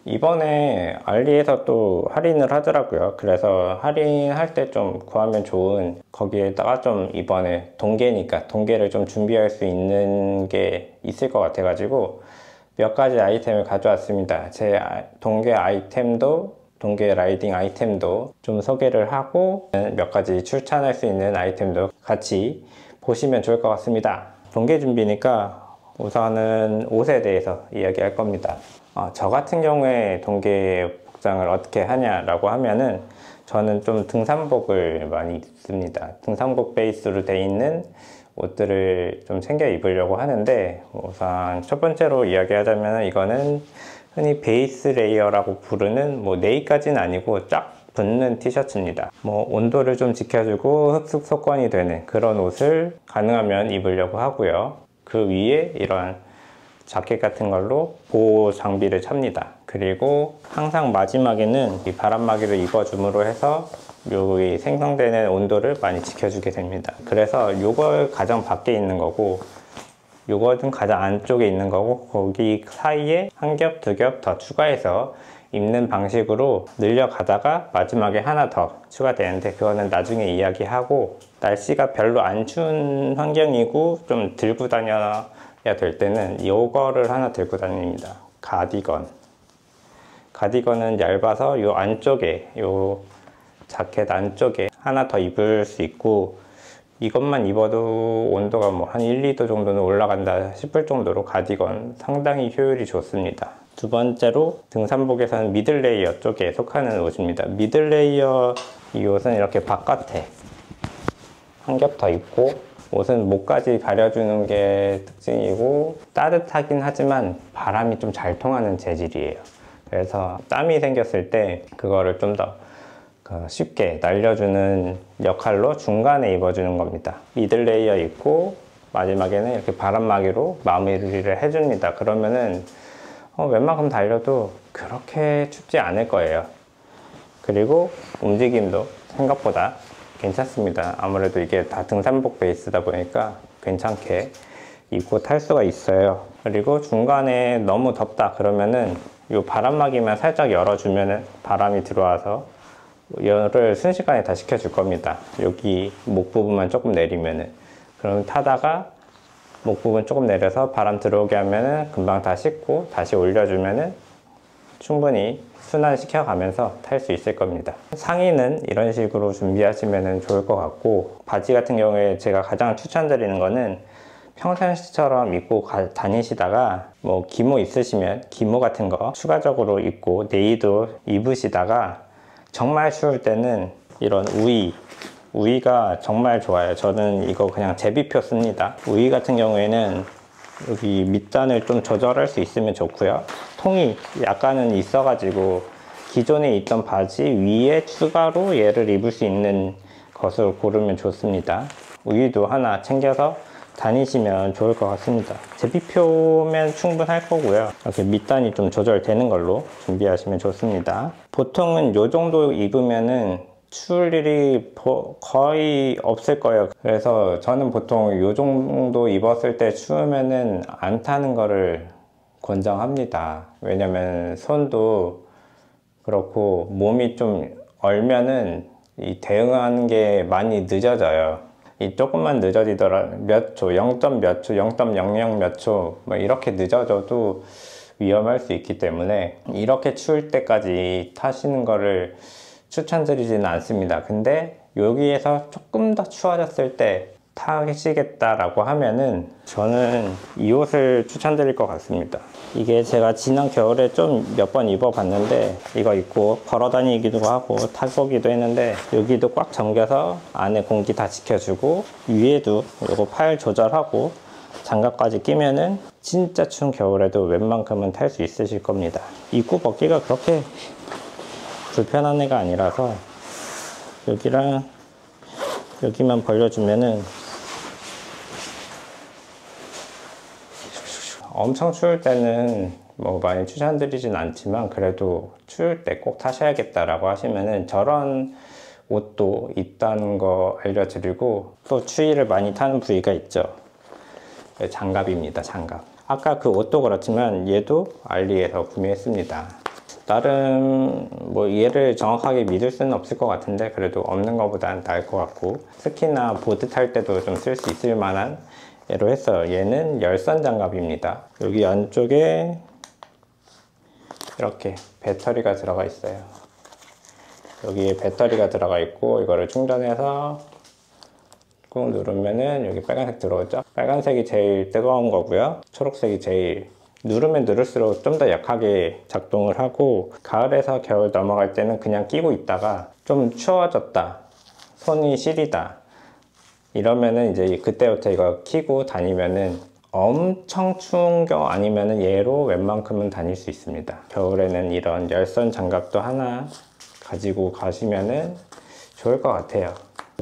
이번에 알리에서 또 할인을 하더라고요. 그래서 할인할 때 좀 구하면 좋은, 거기에다가 좀 이번에 동계니까 동계를 좀 준비할 수 있는 게 있을 것 같아 가지고 몇 가지 아이템을 가져왔습니다. 제 동계 아이템도, 동계 라이딩 아이템도 좀 소개를 하고 몇 가지 추천할 수 있는 아이템도 같이 보시면 좋을 것 같습니다. 동계 준비니까 우선은 옷에 대해서 이야기할 겁니다. 저 같은 경우에 동계 복장을 어떻게 하냐라고 하면은 저는 좀 등산복을 많이 입습니다. 등산복 베이스로 되어 있는 옷들을 좀 챙겨 입으려고 하는데, 우선 첫 번째로 이야기하자면 이거는 흔히 베이스 레이어라고 부르는, 뭐 네이까지는 아니고 쫙 붙는 티셔츠입니다. 뭐 온도를 좀 지켜주고 흡수 속건이 되는 그런 옷을 가능하면 입으려고 하고요. 그 위에 이런 자켓 같은 걸로 보호 장비를 찹니다. 그리고 항상 마지막에는 이 바람막이를 입어줌으로 해서 여기 생성되는 온도를 많이 지켜주게 됩니다. 그래서 이걸 가장 밖에 있는 거고, 요거는 가장 안쪽에 있는 거고, 거기 사이에 한 겹, 두 겹 더 추가해서 입는 방식으로 늘려가다가 마지막에 하나 더 추가되는데, 그거는 나중에 이야기하고, 날씨가 별로 안 추운 환경이고 좀 들고 다녀야 될 때는 이거를 하나 들고 다닙니다. 가디건. 가디건은 얇아서 요 안쪽에, 요 자켓 안쪽에 하나 더 입을 수 있고, 이것만 입어도 온도가 뭐 한 1, 2도 정도는 올라간다 싶을 정도로 가디건 상당히 효율이 좋습니다. 두 번째로 등산복에서는 미들레이어 쪽에 속하는 옷입니다. 미들레이어 이 옷은 이렇게 바깥에 한 겹 더 입고, 옷은 목까지 가려주는 게 특징이고 따뜻하긴 하지만 바람이 좀 잘 통하는 재질이에요. 그래서 땀이 생겼을 때 그거를 좀 더 쉽게 날려주는 역할로 중간에 입어주는 겁니다. 미들 레이어 입고 마지막에는 이렇게 바람막이로 마무리를 해줍니다. 그러면은 웬만큼 달려도 그렇게 춥지 않을 거예요. 그리고 움직임도 생각보다 괜찮습니다. 아무래도 이게 다 등산복 베이스다 보니까 괜찮게 입고 탈 수가 있어요. 그리고 중간에 너무 덥다 그러면은 이 바람막이만 살짝 열어주면은 바람이 들어와서 열을 순식간에 다 식혀줄 겁니다. 여기 목 부분만 조금 내리면은, 그럼 타다가 목 부분 조금 내려서 바람 들어오게 하면은 금방 다 식고 다시 올려주면은 충분히 순환시켜 가면서 탈 수 있을 겁니다. 상의는 이런 식으로 준비하시면 좋을 것 같고, 바지 같은 경우에 제가 가장 추천드리는 거는 평상시처럼 입고 다니시다가 뭐 기모 있으시면 기모 같은 거 추가적으로 입고 네이도 입으시다가 정말 추울 때는 이런 우의가 정말 좋아요. 저는 이거 그냥 제비표 씁니다. 우의 같은 경우에는 여기 밑단을 좀 조절할 수 있으면 좋고요. 통이 약간은 있어가지고 기존에 있던 바지 위에 추가로 얘를 입을 수 있는 것을 고르면 좋습니다. 우의도 하나 챙겨서 다니시면 좋을 것 같습니다. 제비표면 충분할 거고요. 이렇게 밑단이 좀 조절되는 걸로 준비하시면 좋습니다. 보통은 이 정도 입으면은 추울 일이 거의 없을 거예요. 그래서 저는 보통 이 정도 입었을 때 추우면은 안 타는 거를 권장합니다. 왜냐면 손도 그렇고 몸이 좀 얼면은 이 대응하는 게 많이 늦어져요. 이 조금만 늦어지더라 몇 초, 0. 몇 초, 0.00 몇 초 뭐 이렇게 늦어져도 위험할 수 있기 때문에 이렇게 추울 때까지 타시는 거를 추천드리지는 않습니다. 근데 여기에서 조금 더 추워졌을 때 타시겠다라고 하면은 저는 이 옷을 추천드릴 것 같습니다. 이게 제가 지난 겨울에 좀 몇 번 입어봤는데, 이거 입고 걸어 다니기도 하고 타보기도 했는데, 여기도 꽉 잠겨서 안에 공기 다 지켜주고 위에도 이거 팔 조절하고 장갑까지 끼면은 진짜 추운 겨울에도 웬만큼은 탈 수 있으실 겁니다. 입고 벗기가 그렇게 불편한 애가 아니라서 여기랑 여기만 벌려주면은 엄청 추울 때는 뭐 많이 추천드리진 않지만, 그래도 추울 때 꼭 타셔야겠다라고 하시면은 저런 옷도 있다는 거 알려드리고, 또 추위를 많이 타는 부위가 있죠. 장갑입니다. 장갑. 아까 그 옷도 그렇지만 얘도 알리에서 구매했습니다. 나름 뭐 얘를 정확하게 믿을 수는 없을 것 같은데 그래도 없는 것보다는 나을 것 같고, 스키나 보드 탈 때도 좀 쓸 수 있을 만한 얘로 했어요. 얘는 열선 장갑입니다. 여기 안쪽에 이렇게 배터리가 들어가 있어요. 여기에 배터리가 들어가 있고, 이거를 충전해서 꾹 누르면은 여기 빨간색 들어오죠. 빨간색이 제일 뜨거운 거고요, 초록색이 제일 누르면 누를수록 좀 더 약하게 작동을 하고, 가을에서 겨울 넘어갈 때는 그냥 끼고 있다가 좀 추워졌다, 손이 시리다 이러면은 이제 그때부터 이거 끼고 다니면은 엄청 추운 겨 아니면은 얘로 웬만큼은 다닐 수 있습니다. 겨울에는 이런 열선 장갑도 하나 가지고 가시면은 좋을 것 같아요.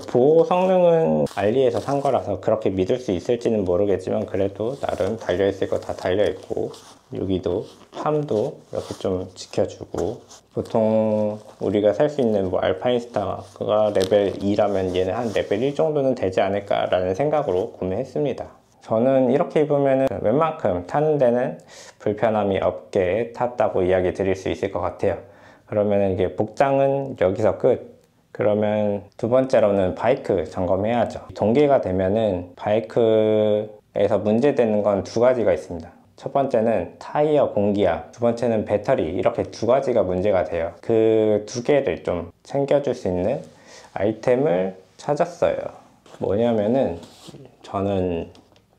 보호 성능은 알리에서 산 거라서 그렇게 믿을 수 있을지는 모르겠지만 그래도 나름 달려있을 거 다 달려있고, 여기도 팜도 이렇게 좀 지켜주고, 보통 우리가 살 수 있는 뭐 알파인스타가 레벨 2라면 얘는 한 레벨 1 정도는 되지 않을까 라는 생각으로 구매했습니다. 저는 이렇게 입으면 웬만큼 타는 데는 불편함이 없게 탔다고 이야기 드릴 수 있을 것 같아요. 그러면 이게 복장은 여기서 끝. 그러면 두 번째로는 바이크 점검해야죠. 동기가 되면은 바이크에서 문제되는 건 두 가지가 있습니다. 첫 번째는 타이어 공기압, 두 번째는 배터리, 이렇게 두 가지가 문제가 돼요. 그 두 개를 좀 챙겨줄 수 있는 아이템을 찾았어요. 뭐냐면은 저는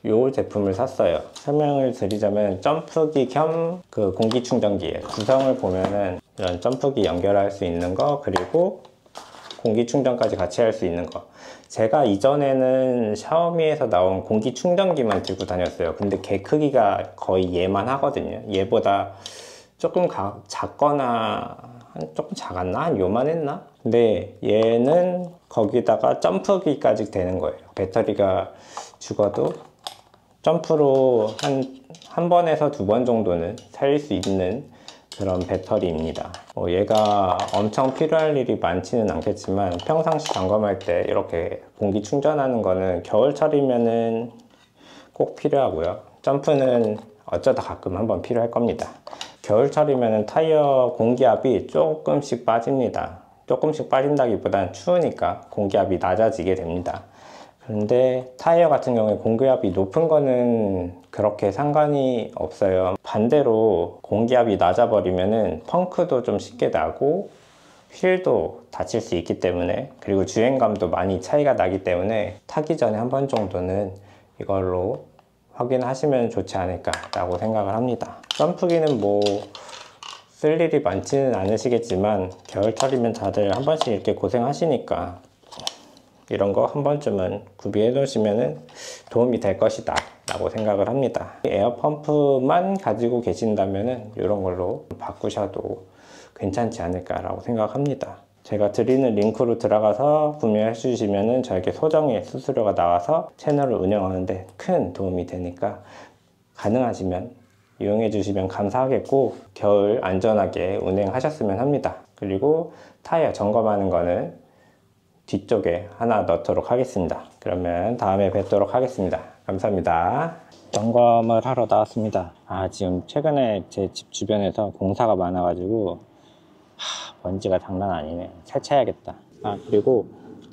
이 제품을 샀어요. 설명을 드리자면 점프기 겸 그 공기충전기예요. 구성을 보면은 이런 점프기 연결할 수 있는 거, 그리고 공기충전까지 같이 할 수 있는 거. 제가 이전에는 샤오미에서 나온 공기충전기만 들고 다녔어요. 근데 걔 크기가 거의 얘만 하거든요. 얘보다 조금 작거나 조금 작았나? 한 요만했나? 근데 얘는 거기다가 점프기까지 되는 거예요. 배터리가 죽어도 점프로 한 번에서 두 번 정도는 살릴 수 있는 그런 배터리입니다. 얘가 엄청 필요할 일이 많지는 않겠지만 평상시 점검할 때 이렇게 공기 충전하는 거는 겨울철이면은 꼭 필요하고요. 점프는 어쩌다 가끔 한번 필요할 겁니다. 겨울철이면은 타이어 공기압이 조금씩 빠집니다. 조금씩 빠진다기보단 추우니까 공기압이 낮아지게 됩니다. 그런데 타이어 같은 경우에 공기압이 높은 거는 그렇게 상관이 없어요. 반대로 공기압이 낮아버리면은 펑크도 좀 쉽게 나고 휠도 다칠 수 있기 때문에, 그리고 주행감도 많이 차이가 나기 때문에 타기 전에 한 번 정도는 이걸로 확인하시면 좋지 않을까 라고 생각을 합니다. 점프기는 뭐 쓸 일이 많지는 않으시겠지만 겨울철이면 다들 한 번씩 이렇게 고생하시니까 이런 거 한 번쯤은 구비해 놓으시면 도움이 될 것이다 라고 생각을 합니다. 에어펌프만 가지고 계신다면 이런 걸로 바꾸셔도 괜찮지 않을까 라고 생각합니다. 제가 드리는 링크로 들어가서 구매해 주시면 저에게 소정의 수수료가 나와서 채널을 운영하는데 큰 도움이 되니까 가능하시면 이용해 주시면 감사하겠고, 겨울 안전하게 운행하셨으면 합니다. 그리고 타이어 점검하는 거는 뒤쪽에 하나 넣도록 하겠습니다. 그러면 다음에 뵙도록 하겠습니다. 감사합니다. 점검을 하러 나왔습니다. 지금 최근에 제 집 주변에서 공사가 많아가지고 먼지가 장난 아니네. 세차해야겠다. 그리고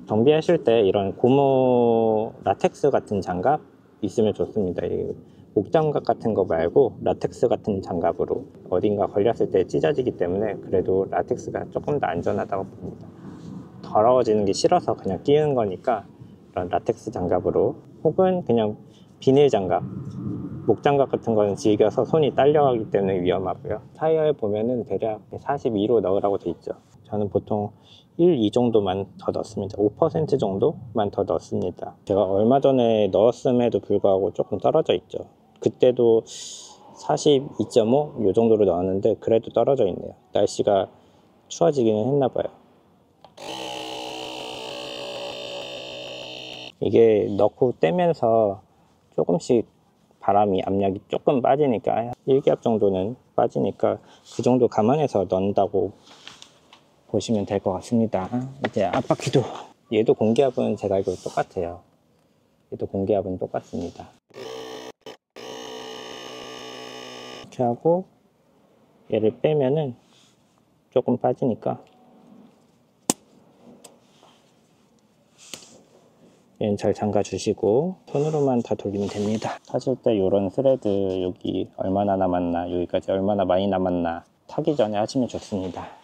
정비하실 때 이런 고무 라텍스 같은 장갑 있으면 좋습니다. 이 목장갑 같은 거 말고 라텍스 같은 장갑으로 어딘가 걸렸을 때 찢어지기 때문에 그래도 라텍스가 조금 더 안전하다고 봅니다. 더러워지는 게 싫어서 그냥 끼우는 거니까 이런 라텍스 장갑으로, 혹은 그냥 비닐 장갑, 목장갑 같은 거는 질겨서 손이 딸려가기 때문에 위험하고요. 타이어에 보면은 대략 42로 넣으라고 돼 있죠. 저는 보통 1, 2 정도만 더 넣습니다. 5% 정도만 더 넣습니다. 제가 얼마 전에 넣었음에도 불구하고 조금 떨어져 있죠. 그때도 42.5 요 정도로 넣었는데 그래도 떨어져 있네요. 날씨가 추워지기는 했나 봐요. 이게 넣고 떼면서 조금씩 바람이 압력이 조금 빠지니까 1기압 정도는 빠지니까 그 정도 감안해서 넣는다고 보시면 될 것 같습니다. 이제 앞바퀴도, 얘도 공기압은 제가 알기로 똑같아요. 얘도 공기압은 똑같습니다. 이렇게 하고 얘를 빼면은 조금 빠지니까 얘는 잘 잠가 주시고 손으로만 다 돌리면 됩니다. 하실 때 이런 스레드 여기 얼마나 남았나, 여기까지 얼마나 많이 남았나 타기 전에 하시면 좋습니다.